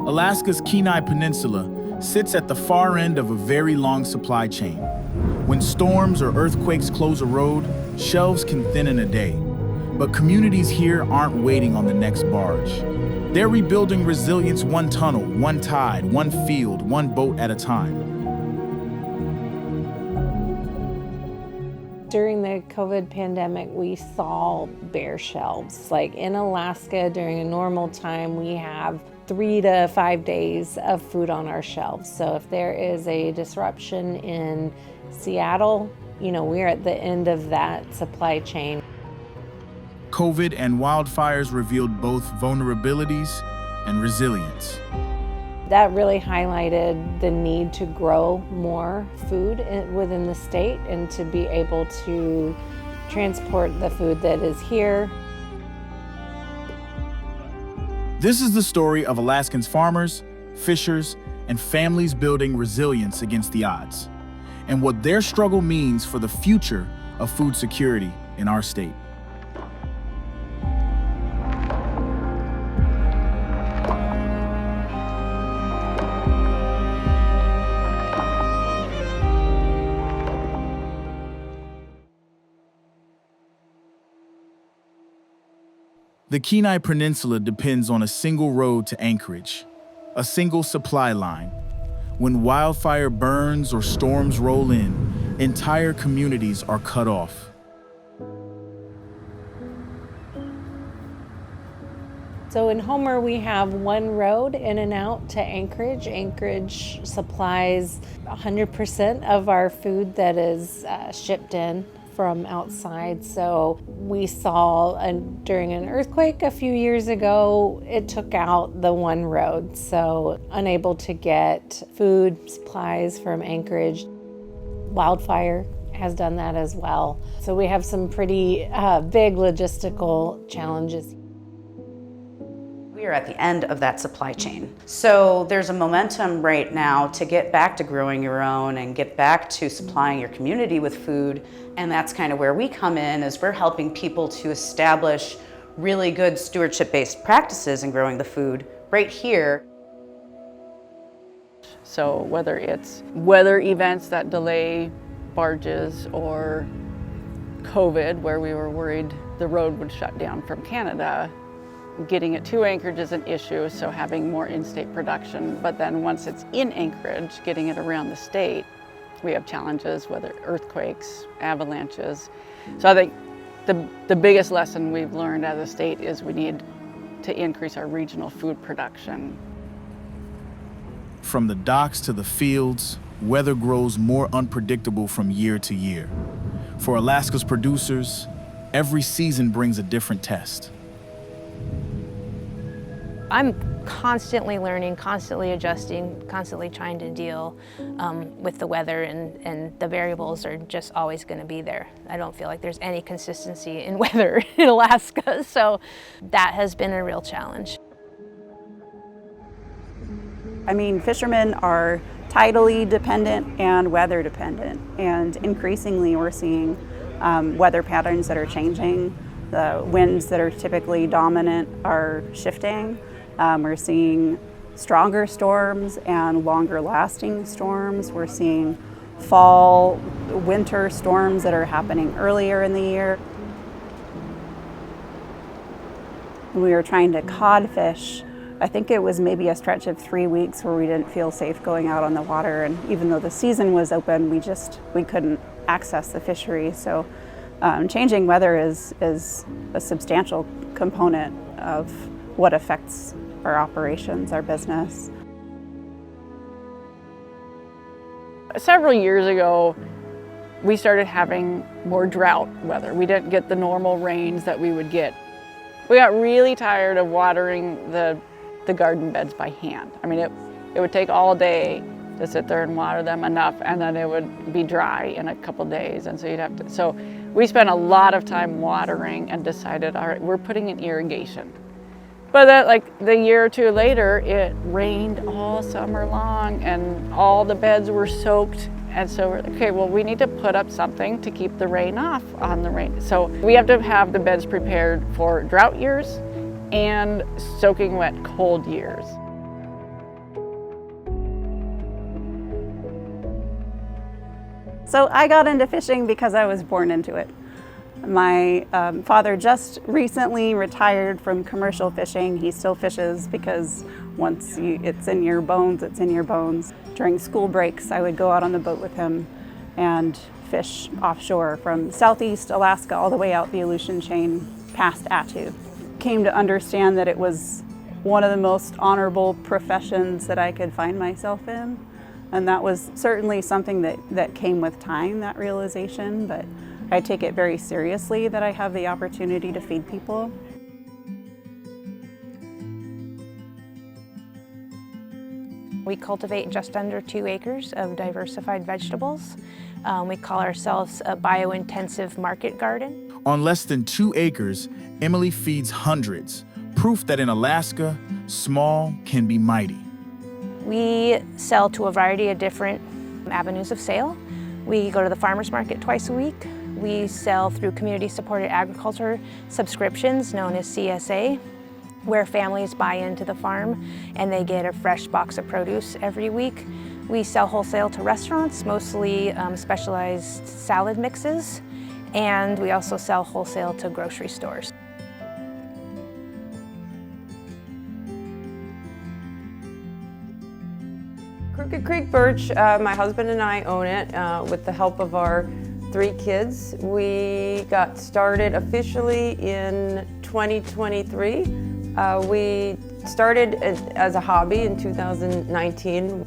Alaska's Kenai Peninsula sits at the far end of a very long supply chain. When storms or earthquakes close a road, shelves can thin in a day. But communities here aren't waiting on the next barge. They're rebuilding resilience one tunnel, one tide, one field, one boat at a time. During the COVID pandemic, we saw bare shelves. Like in Alaska, during a normal time, we have 3 to 5 days of food on our shelves. So if there is a disruption in Seattle, we're at the end of that supply chain. COVID and wildfires revealed both vulnerabilities and resilience. That really highlighted the need to grow more food within the state and to be able to transport the food that is here. This is the story of Alaskans farmers, fishers, and families building resilience against the odds, and what their struggle means for the future of food security in our state. The Kenai Peninsula depends on a single road to Anchorage, a single supply line. When wildfire burns or storms roll in, entire communities are cut off. So in Homer, we have one road in and out to Anchorage. Anchorage supplies 100% of our food that is shipped in from outside. So we saw during an earthquake a few years ago, it took out the one road. So unable to get food supplies from Anchorage. Wildfire has done that as well. So we have some pretty big logistical challenges. We are at the end of that supply chain. So there's a momentum right now to get back to growing your own and get back to supplying your community with food. And that's kind of where we come in, is we're helping people to establish really good stewardship-based practices in growing the food right here. So whether it's weather events that delay barges or COVID, where we were worried the road would shut down from Canada, getting it to Anchorage is an issue, so having more in-state production. But then once it's in Anchorage, getting it around the state, we have challenges, whether earthquakes, avalanches. So I think the biggest lesson we've learned as a state is we need to increase our regional food production. From the docks to the fields, weather grows more unpredictable from year to year. For Alaska's producers, every season brings a different test. I'm constantly learning, constantly adjusting, constantly trying to deal with the weather, and the variables are just always going to be there. I don't feel like there's any consistency in weather in Alaska, so that has been a real challenge. I mean, fishermen are tidally dependent and weather dependent, and increasingly we're seeing weather patterns that are changing. The winds that are typically dominant are shifting. We're seeing stronger storms and longer lasting storms. We're seeing fall, winter storms that are happening earlier in the year. We were trying to cod fish. I think it was maybe a stretch of 3 weeks where we didn't feel safe going out on the water, and even though the season was open, we couldn't access the fishery. So changing weather is a substantial component of what affects our operations, our business. Several years ago, we started having more drought weather. We didn't get the normal rains that we would get. We got really tired of watering the garden beds by hand. I mean, it would take all day to sit there and water them enough, and then it would be dry in a couple days, and so you'd have to. So we spent a lot of time watering and decided, all right, we're putting in irrigation. But then, like the year or two later, it rained all summer long, and all the beds were soaked. And so we're like, okay, well, we need to put up something to keep the rain off on the rain. So we have to have the beds prepared for drought years and soaking wet cold years. So I got into fishing because I was born into it. My father just recently retired from commercial fishing. He still fishes because once it's in your bones, it's in your bones. During school breaks, I would go out on the boat with him and fish offshore from southeast Alaska all the way out the Aleutian chain past Attu. Came to understand that it was one of the most honorable professions that I could find myself in. And that was certainly something that came with time, that realization, but I take it very seriously that I have the opportunity to feed people. We cultivate just under 2 acres of diversified vegetables. We call ourselves a bio-intensive market garden. On less than 2 acres, Emily feeds hundreds, proof that in Alaska, small can be mighty. We sell to a variety of different avenues of sale. We go to the farmers market twice a week. We sell through community-supported agriculture subscriptions known as CSA, where families buy into the farm and they get a fresh box of produce every week. We sell wholesale to restaurants, mostly specialized salad mixes, and we also sell wholesale to grocery stores. Crooked Creek Birch, my husband and I own it with the help of our 3 kids. We got started officially in 2023. We started as a hobby in 2019.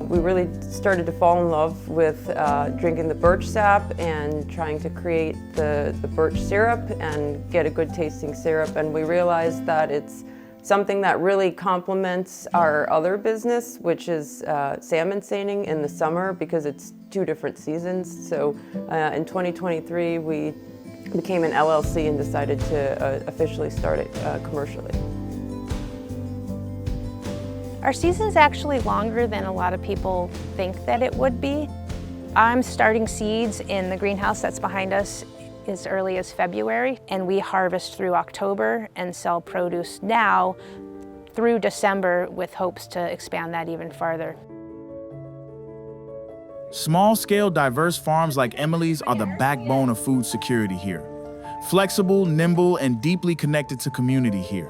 We really started to fall in love with drinking the birch sap and trying to create the birch syrup and get a good tasting syrup. And we realized that it's something that really complements our other business, which is salmon seining in the summer, because it's 2 different seasons. So in 2023, we became an LLC and decided to officially start it commercially. Our season's actually longer than a lot of people think that it would be. I'm starting seeds in the greenhouse that's behind us as early as February, and we harvest through October and sell produce now through December with hopes to expand that even farther. Small-scale, diverse farms like Emily's are the backbone of food security here. Flexible, nimble, and deeply connected to community here.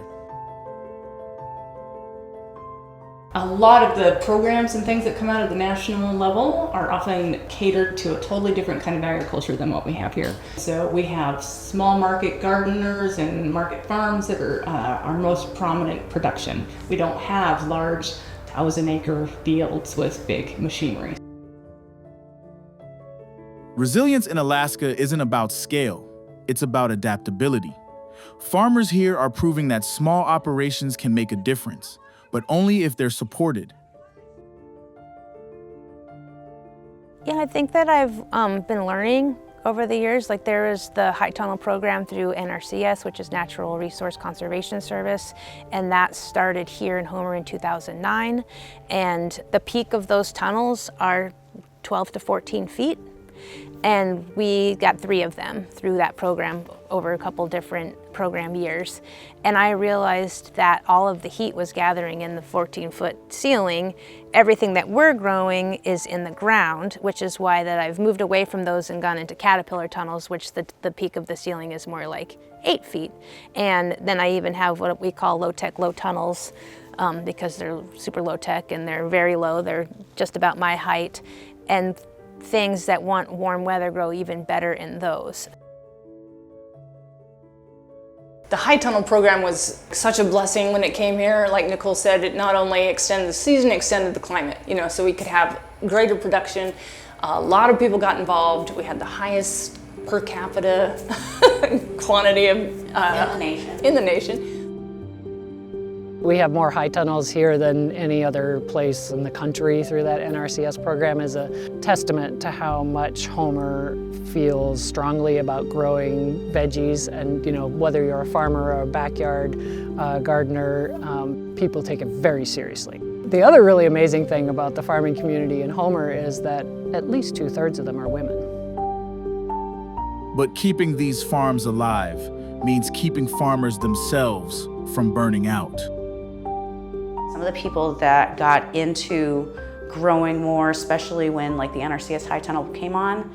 A lot of the programs and things that come out of the national level are often catered to a totally different kind of agriculture than what we have here. So we have small market gardeners and market farms that are our most prominent production. We don't have large 1,000-acre fields with big machinery. Resilience in Alaska isn't about scale, it's about adaptability. Farmers here are proving that small operations can make a difference, but only if they're supported. Yeah, I think that I've been learning over the years. Like, there is the High Tunnel program through NRCS, which is Natural Resource Conservation Service, and that started here in Homer in 2009. And the peak of those tunnels are 12 to 14 feet. And we got 3 of them through that program over a couple different program years. And I realized that all of the heat was gathering in the 14-foot ceiling. Everything that we're growing is in the ground, which is why that I've moved away from those and gone into caterpillar tunnels, which the peak of the ceiling is more like 8 feet. And then I even have what we call low-tech low tunnels because they're super low-tech and they're very low. They're just about my height. And things that want warm weather grow even better in those. The High Tunnel program was such a blessing when it came here. Like Nicole said, it not only extended the season, it extended the climate, so we could have greater production. A lot of people got involved. We had the highest per capita quantity of in the nation. We have more high tunnels here than any other place in the country through that NRCS program is a testament to how much Homer feels strongly about growing veggies. And whether you're a farmer or a backyard gardener, people take it very seriously. The other really amazing thing about the farming community in Homer is that at least 2/3 of them are women. But keeping these farms alive means keeping farmers themselves from burning out. Some of the people that got into growing more, especially when like the NRCS high tunnel came on,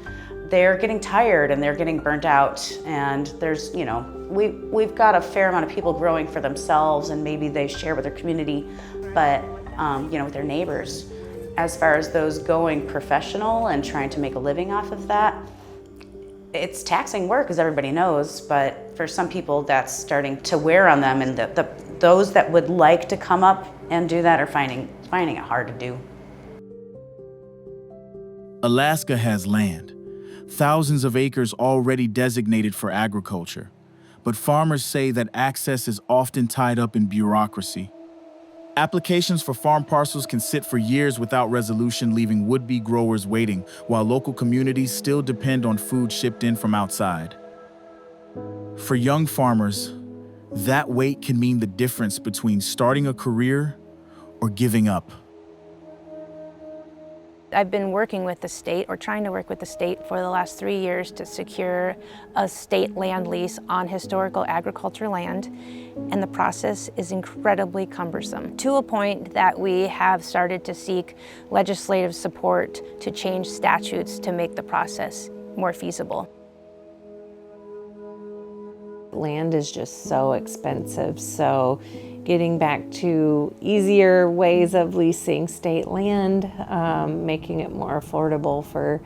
they're getting tired and they're getting burnt out. And there's, you know, we've got a fair amount of people growing for themselves, and maybe they share with their community, but you know, with their neighbors. As far as those going professional and trying to make a living off of that, it's taxing work, as everybody knows, but for some people that's starting to wear on them, and those that would like to come up and do that are finding it hard to do. Alaska has land, thousands of acres already designated for agriculture, but farmers say that access is often tied up in bureaucracy. Applications for farm parcels can sit for years without resolution, leaving would-be growers waiting, while local communities still depend on food shipped in from outside. For young farmers, that wait can mean the difference between starting a career or giving up. I've been working with the state, or trying to work with the state, for the last 3 years to secure a state land lease on historical agriculture land, and the process is incredibly cumbersome, to a point that we have started to seek legislative support to change statutes to make the process more feasible. Land is just so expensive, so getting back to easier ways of leasing state land, making it more affordable for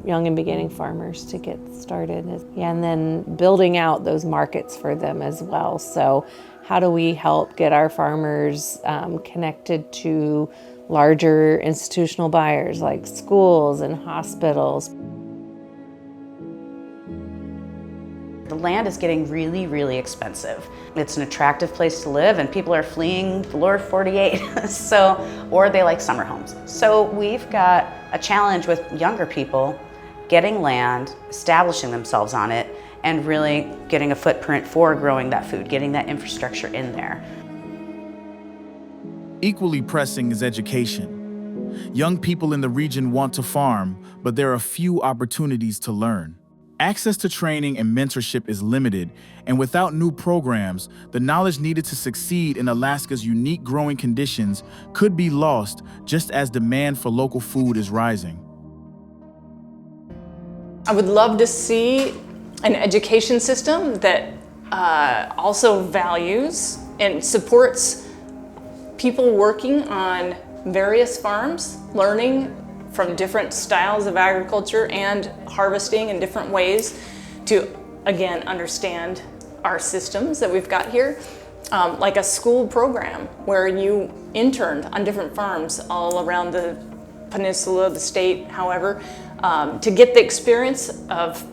young and beginning farmers to get started. And then building out those markets for them as well. So how do we help get our farmers connected to larger institutional buyers like schools and hospitals? The land is getting really, really expensive. It's an attractive place to live, and people are fleeing the lower 48, or they like summer homes. So we've got a challenge with younger people getting land, establishing themselves on it, and really getting a footprint for growing that food, getting that infrastructure in there. Equally pressing is education. Young people in the region want to farm, but there are few opportunities to learn. Access to training and mentorship is limited, and without new programs, the knowledge needed to succeed in Alaska's unique growing conditions could be lost, just as demand for local food is rising. I would love to see an education system that also values and supports people working on various farms, learning from different styles of agriculture and harvesting in different ways to, again, understand our systems that we've got here. Like a school program where you interned on different farms all around the peninsula, the state, however, to get the experience of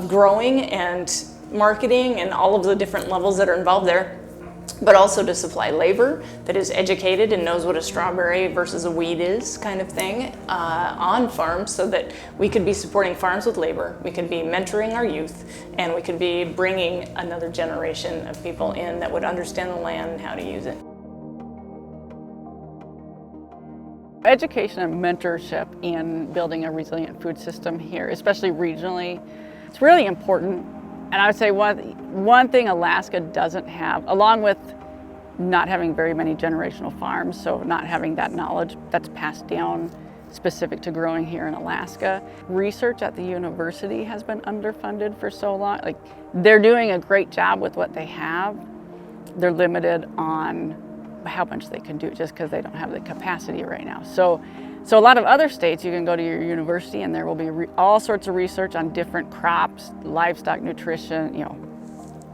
growing and marketing and all of the different levels that are involved there, but also to supply labor that is educated and knows what a strawberry versus a weed is, kind of thing, on farms, so that we could be supporting farms with labor, we could be mentoring our youth, and we could be bringing another generation of people in that would understand the land and how to use it. Education and mentorship in building a resilient food system here, especially regionally, it's really important. And I would say one thing Alaska doesn't have, along with not having very many generational farms, so not having that knowledge that's passed down specific to growing here in Alaska. Research at the university has been underfunded for so long. Like, they're doing a great job with what they have. They're limited on how much they can do just because they don't have the capacity right now. So a lot of other states, you can go to your university and there will be all sorts of research on different crops, livestock nutrition,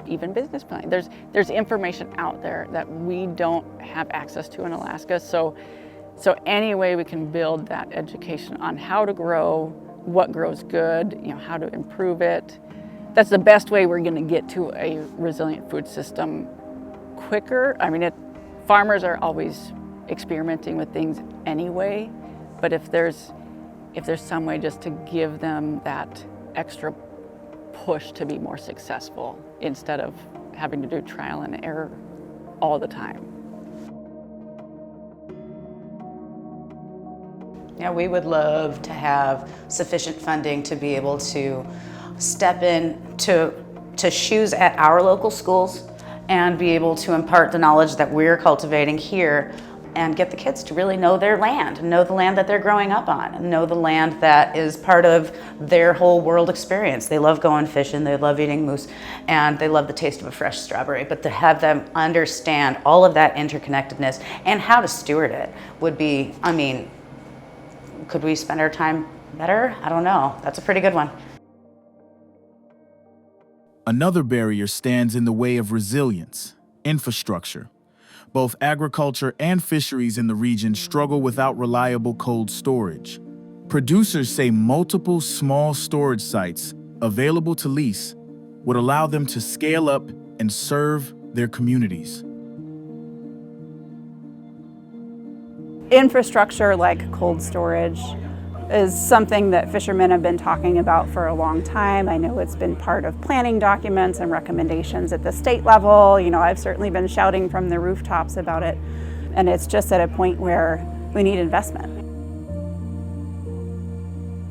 even business planning. There's information out there that we don't have access to in Alaska. So any way we can build that education on how to grow, what grows good, how to improve it, that's the best way we're going to get to a resilient food system quicker. I mean, farmers are always experimenting with things anyway. But if there's some way just to give them that extra push to be more successful instead of having to do trial and error all the time. Yeah, we would love to have sufficient funding to be able to step in to shoes at our local schools and be able to impart the knowledge that we're cultivating here and get the kids to really know their land, know the land that they're growing up on, and know the land that is part of their whole world experience. They love going fishing, they love eating moose, and they love the taste of a fresh strawberry. But to have them understand all of that interconnectedness and how to steward it would be, I mean, could we spend our time better? I don't know. That's a pretty good one. Another barrier stands in the way of resilience: infrastructure. Both agriculture and fisheries in the region struggle without reliable cold storage. Producers say multiple small storage sites available to lease would allow them to scale up and serve their communities. Infrastructure like cold storage is something that fishermen have been talking about for a long time. I know it's been part of planning documents and recommendations at the state level. You know, I've certainly been shouting from the rooftops about it. And it's just at a point where we need investment.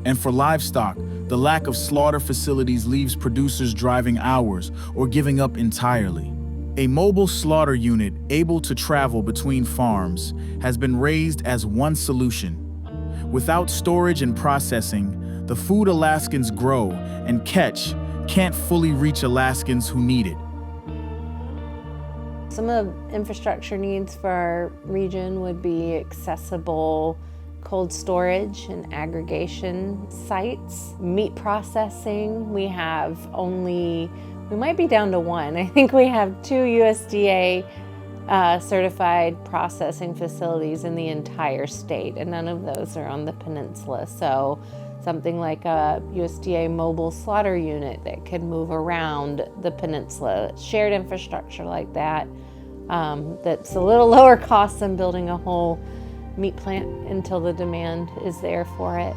And for livestock, the lack of slaughter facilities leaves producers driving hours or giving up entirely. A mobile slaughter unit able to travel between farms has been raised as one solution. Without storage and processing, the food Alaskans grow and catch can't fully reach Alaskans who need it. Some of the infrastructure needs for our region would be accessible cold storage and aggregation sites. Meat processing, we might be down to one. I think we have 2 USDA certified processing facilities in the entire state, and none of those are on the peninsula. So something like a USDA mobile slaughter unit that can move around the peninsula, shared infrastructure like that, that's a little lower cost than building a whole meat plant until the demand is there for it.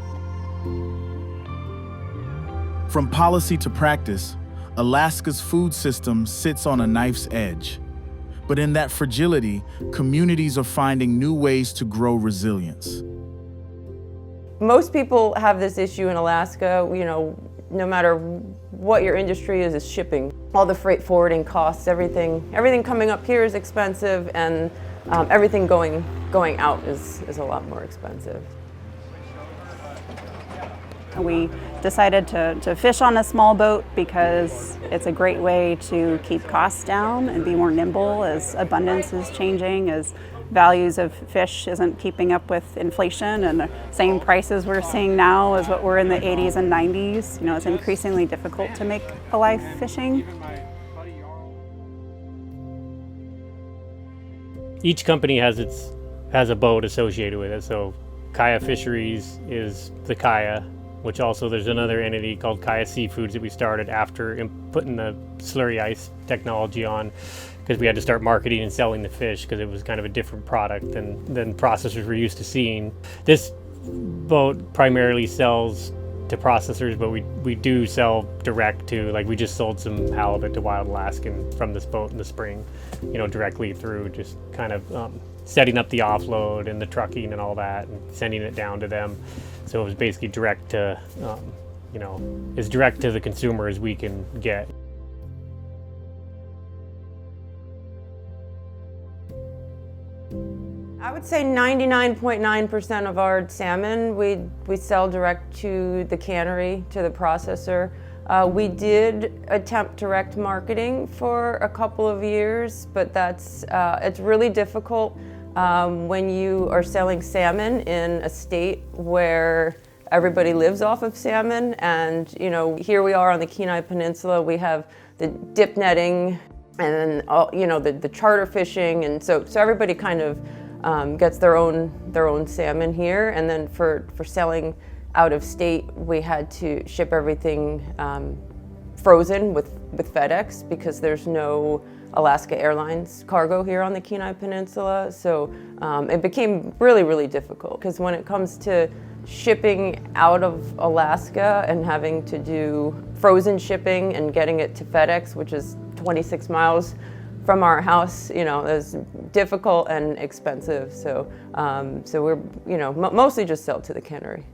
From policy to practice, Alaska's food system sits on a knife's edge. But in that fragility, communities are finding new ways to grow resilience. Most people have this issue in Alaska, you know, no matter what your industry is shipping. All the freight forwarding costs, everything coming up here is expensive, and everything going out is a lot more expensive. We decided to fish on a small boat because it's a great way to keep costs down and be more nimble as abundance is changing, as values of fish isn't keeping up with inflation, and the same prices we're seeing now as what were in the 80s and 90s. You know, it's increasingly difficult to make a life fishing. Each company has a boat associated with it. So Kaya Fisheries is the Kaya, which also there's another entity called Kaya Seafoods that we started after putting the slurry ice technology on, because we had to start marketing and selling the fish because it was kind of a different product than processors were used to seeing. This boat primarily sells to processors, but we do sell direct to, like, we just sold some halibut to Wild Alaskan from this boat in the spring, you know, directly through just kind of setting up the offload and the trucking and all that and sending it down to them. So it was basically direct to, you know, as direct to the consumer as we can get. I would say 99.9% of our salmon we sell direct to the cannery, to the processor. We did attempt direct marketing for a couple of years, but it's really difficult when you are selling salmon in a state where everybody lives off of salmon. And you know, here we are on the Kenai Peninsula, we have the dip netting and then you know, the charter fishing, and so everybody kind of gets their own salmon here. And then for selling out of state, we had to ship everything frozen with FedEx, because there's no Alaska Airlines cargo here on the Kenai Peninsula. So it became really, really difficult, because when it comes to shipping out of Alaska and having to do frozen shipping and getting it to FedEx, which is 26 miles from our house, you know, is difficult and expensive. So we're, you know, mostly just sell to the cannery.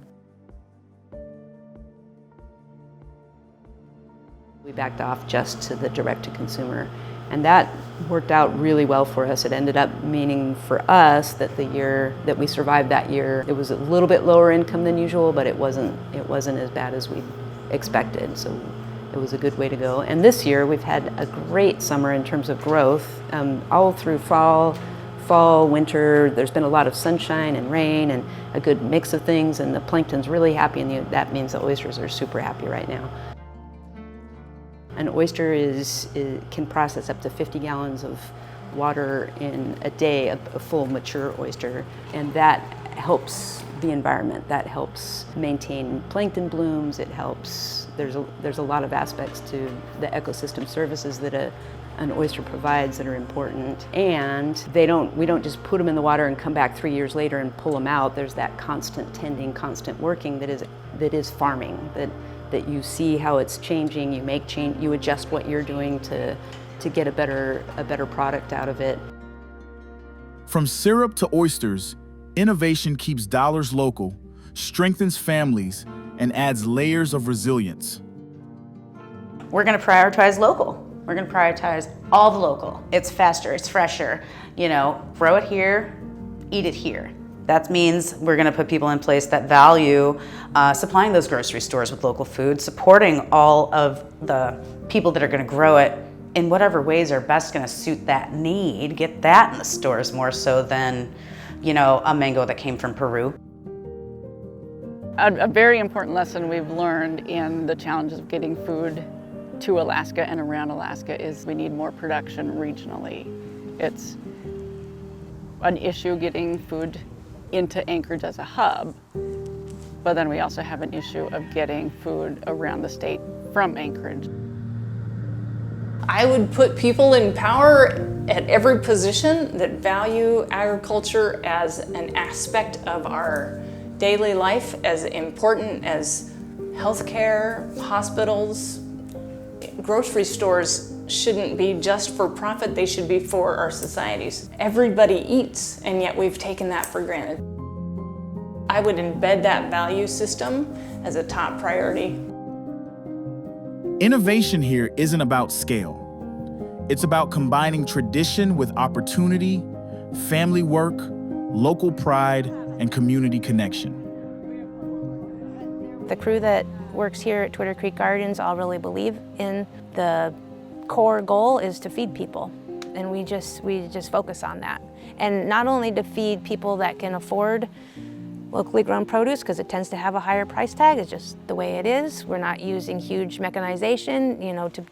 We backed off just to the direct-to-consumer, and that worked out really well for us. It ended up meaning for us that the year that we survived that year, it was a little bit lower income than usual, but it wasn't as bad as we expected. So it was a good way to go. And this year we've had a great summer in terms of growth, all through fall, winter. There's been a lot of sunshine and rain and a good mix of things, and the plankton's really happy, and that means the oysters are super happy right now. An oyster can process up to 50 gallons of water in a day, a full mature oyster, and that helps the environment. That helps maintain plankton blooms. It helps, there's a lot of aspects to the ecosystem services that an oyster provides that are important. And we don't just put them in the water and come back 3 years later and pull them out. There's that constant tending, constant working that is farming, that you see how it's changing, you make change, you adjust what you're doing to get a better product out of it. From syrup to oysters, innovation keeps dollars local, strengthens families, and adds layers of resilience. We're going to prioritize local. We're going to prioritize all the local. It's faster, it's fresher. Grow it here, eat it here. That means we're going to put people in place that value supplying those grocery stores with local food, supporting all of the people that are going to grow it in whatever ways are best going to suit that need. Get that in the stores more so than, a mango that came from Peru. A very important lesson we've learned in the challenges of getting food to Alaska and around Alaska is we need more production regionally. It's an issue getting food into Anchorage as a hub, but then we also have an issue of getting food around the state from Anchorage. I would put people in power at every position that value agriculture as an aspect of our daily life, as important as healthcare, hospitals. Grocery stores shouldn't be just for profit, they should be for our societies. Everybody eats, and yet we've taken that for granted. I would embed that value system as a top priority. Innovation here isn't about scale. It's about combining tradition with opportunity, family work, local pride, and community connection. The crew that works here at Twitter Creek Gardens all really believe in the core goal is to feed people, and we just focus on that. And not only to feed people that can afford locally grown produce, because it tends to have a higher price tag, it's just the way it is. We're not using huge mechanization, to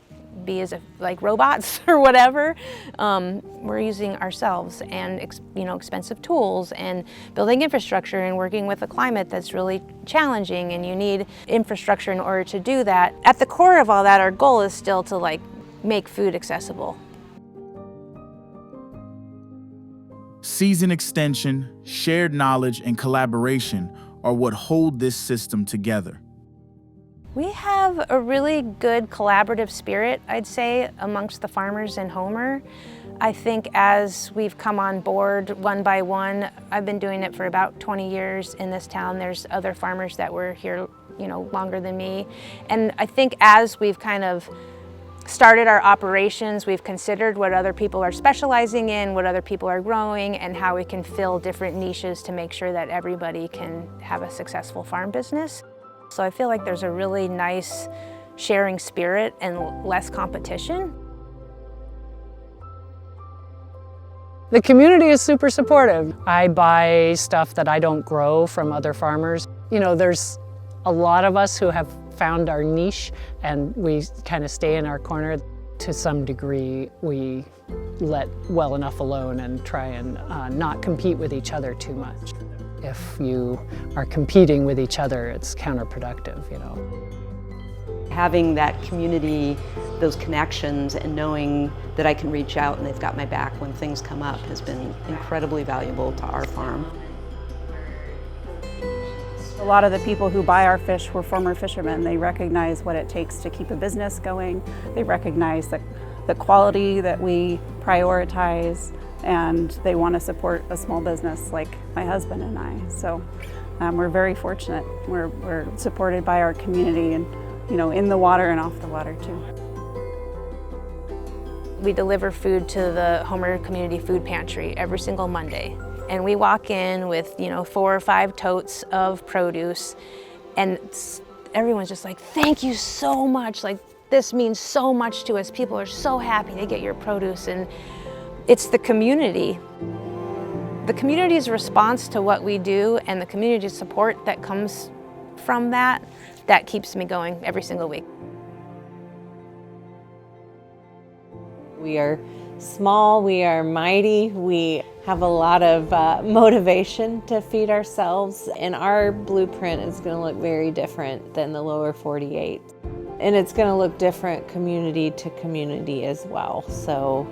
be like robots or whatever. We're using ourselves and expensive tools and building infrastructure and working with a climate that's really challenging, and you need infrastructure in order to do that. At the core of all that, our goal is still to make food accessible. Season extension, shared knowledge, and collaboration are what hold this system together. We have a really good collaborative spirit, I'd say, amongst the farmers in Homer. I think as we've come on board one by one, I've been doing it for about 20 years in this town. There's other farmers that were here, longer than me. And I think as we've kind of started our operations, we've considered what other people are specializing in, what other people are growing, and how we can fill different niches to make sure that everybody can have a successful farm business. So I feel like there's a really nice sharing spirit and less competition. The community is super supportive. I buy stuff that I don't grow from other farmers. There's a lot of us who have found our niche, and we kind of stay in our corner. To some degree, we let well enough alone and try and not compete with each other too much. If you are competing with each other, it's counterproductive, Having that community, those connections, and knowing that I can reach out and they've got my back when things come up has been incredibly valuable to our farm. A lot of the people who buy our fish were former fishermen. They recognize what it takes to keep a business going. They recognize the quality that we prioritize, and they want to support a small business like my husband and I. So we're very fortunate. We're supported by our community, and in the water and off the water too. We deliver food to the Homer Community Food Pantry every single Monday. And we walk in with, 4 or 5 totes of produce, and everyone's just like, thank you so much. Like, this means so much to us. People are so happy to get your produce. And it's the community. The community's response to what we do and the community support that comes from that keeps me going every single week. We are small, we are mighty, we have a lot of motivation to feed ourselves, and our blueprint is going to look very different than the lower 48. And it's going to look different community to community as well. So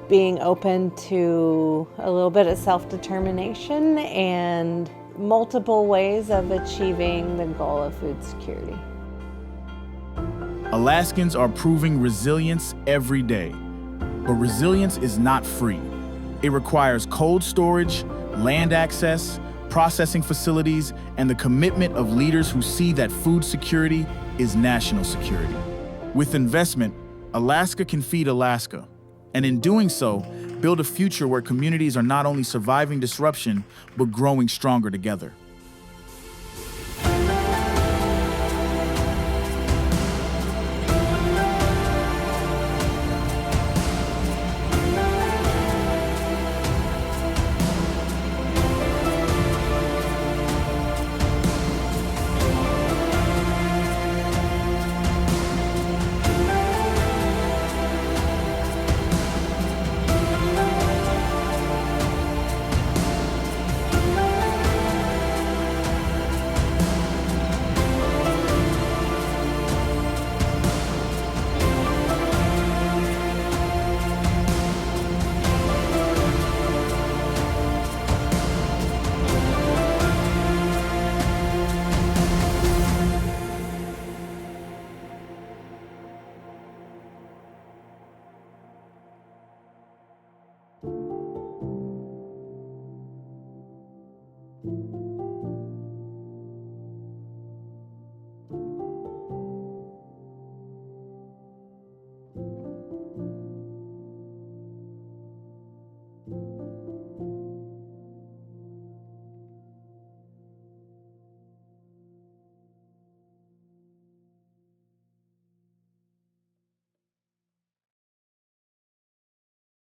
being open to a little bit of self-determination and multiple ways of achieving the goal of food security. Alaskans are proving resilience every day. But resilience is not free. It requires cold storage, land access, processing facilities, and the commitment of leaders who see that food security is national security. With investment, Alaska can feed Alaska, and in doing so, build a future where communities are not only surviving disruption, but growing stronger together.